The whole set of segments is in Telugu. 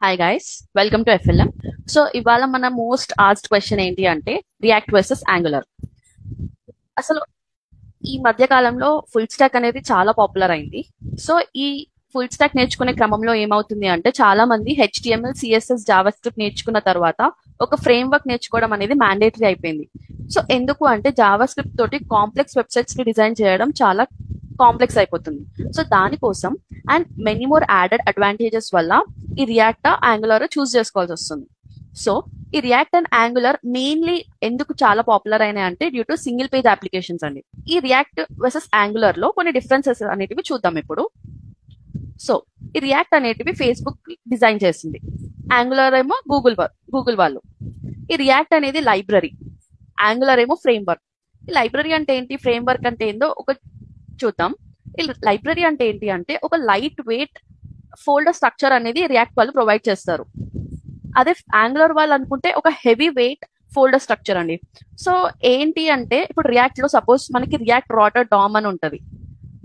Hi guys, welcome to FLM. So ఇవాళ మన మోస్ట్ ఆస్క్డ్ క్వశ్చన్ ఏంటి అంటే రియాక్ట్ వర్సెస్ యాంగులర్. అసలు ఈ మధ్య కాలంలో ఫుల్ స్టాక్ అనేది చాలా పాపులర్ అయింది. సో ఈ ఫుల్ స్టాక్ నేర్చుకునే క్రమంలో ఏమవుతుంది అంటే చాలా మంది హెచ్టిఎంఎల్, సిఎస్ఎస్, జావా స్క్రిప్ట్ నేర్చుకున్న తర్వాత ఒక ఫ్రేమ్ వర్క్ నేర్చుకోవడం అనేది మ్యాండేటరీ అయిపోయింది. సో ఎందుకు అంటే జావా స్క్రిప్ట్ తోటి కాంప్లెక్స్ వెబ్సైట్స్ ని డిజైన్ చేయడం చాలా కాంప్లెక్స్ అయిపోతుంది. సో దానికోసం and many more added advantages వల్ల ఈ రియాక్ట్ యాంగులర్ చూస్ చేసుకోవాల్సి వస్తుంది. సో ఈ రియాక్ట్ అండ్ యాంగులర్ మెయిన్లీ ఎందుకు చాలా పాపులర్ అయినాయి అంటే due to single page applications అండి. ఈ రియాక్ట్ వర్సెస్ యాంగులర్ లో కొన్ని డిఫరెన్సెస్ అనేటివి చూద్దాం ఇప్పుడు. సో ఈ రియాక్ట్ అనేటివి ఫేస్బుక్ డిజైన్ చేసింది, యాంగులర్ ఏమో గూగుల్ వాళ్ళు. ఈ రియాక్ట్ అనేది లైబ్రరీ, యాంగులర్ ఏమో ఫ్రేమ్ వర్క్. ఈ లైబ్రరీ అంటే ఏంటి, ఫ్రేమ్ వర్క్ అంటే ఏందో ఒక చూద్దాం. ఈ లైబ్రరీ అంటే ఏంటి అంటే ఒక లైట్ వెయిట్ ఫోల్డర్ స్ట్రక్చర్ అనేది రియాక్ట్ వాళ్ళు ప్రొవైడ్ చేస్తారు. అదే యాంగులర్ వాళ్ళు అనుకుంటే ఒక హెవీ వెయిట్ ఫోల్డర్ స్ట్రక్చర్ అండి. సో ఏంటి అంటే ఇప్పుడు రియాక్ట్ లో సపోజ్ మనకి రియాక్ట్ రాటర్ డామ్ అని ఉంటది.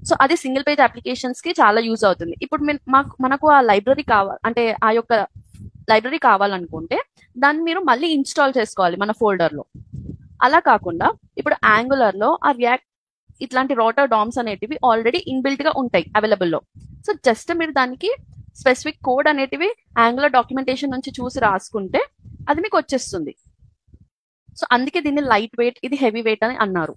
సో అది సింగిల్ పేజ్ అప్లికేషన్స్ కి చాలా యూజ్ అవుతుంది. ఇప్పుడు మనకు ఆ లైబ్రరీ కావాలి అంటే ఆ యొక్క లైబ్రరీ కావాలనుకుంటే దాన్ని మీరు మళ్ళీ ఇన్స్టాల్ చేసుకోవాలి మన ఫోల్డర్ లో. అలా కాకుండా ఇప్పుడు యాంగులర్ లో ఆ రియాక్ట్ ఇట్లాంటి రాటర్ డామ్స్ అనేటివి ఆల్రెడీ ఇన్బిల్ట్ గా ఉంటాయి అవైలబుల్ లో. సో జస్ట్ మీరు దానికి స్పెసిఫిక్ కోడ్ అనేటివి యాంగులర్ డాక్యుమెంటేషన్ నుంచి చూసి రాసుకుంటే అది మీకు వచ్చేస్తుంది. సో అందుకే దీన్ని లైట్ వెయిట్, ఇది హెవీ వెయిట్ అని అన్నారు.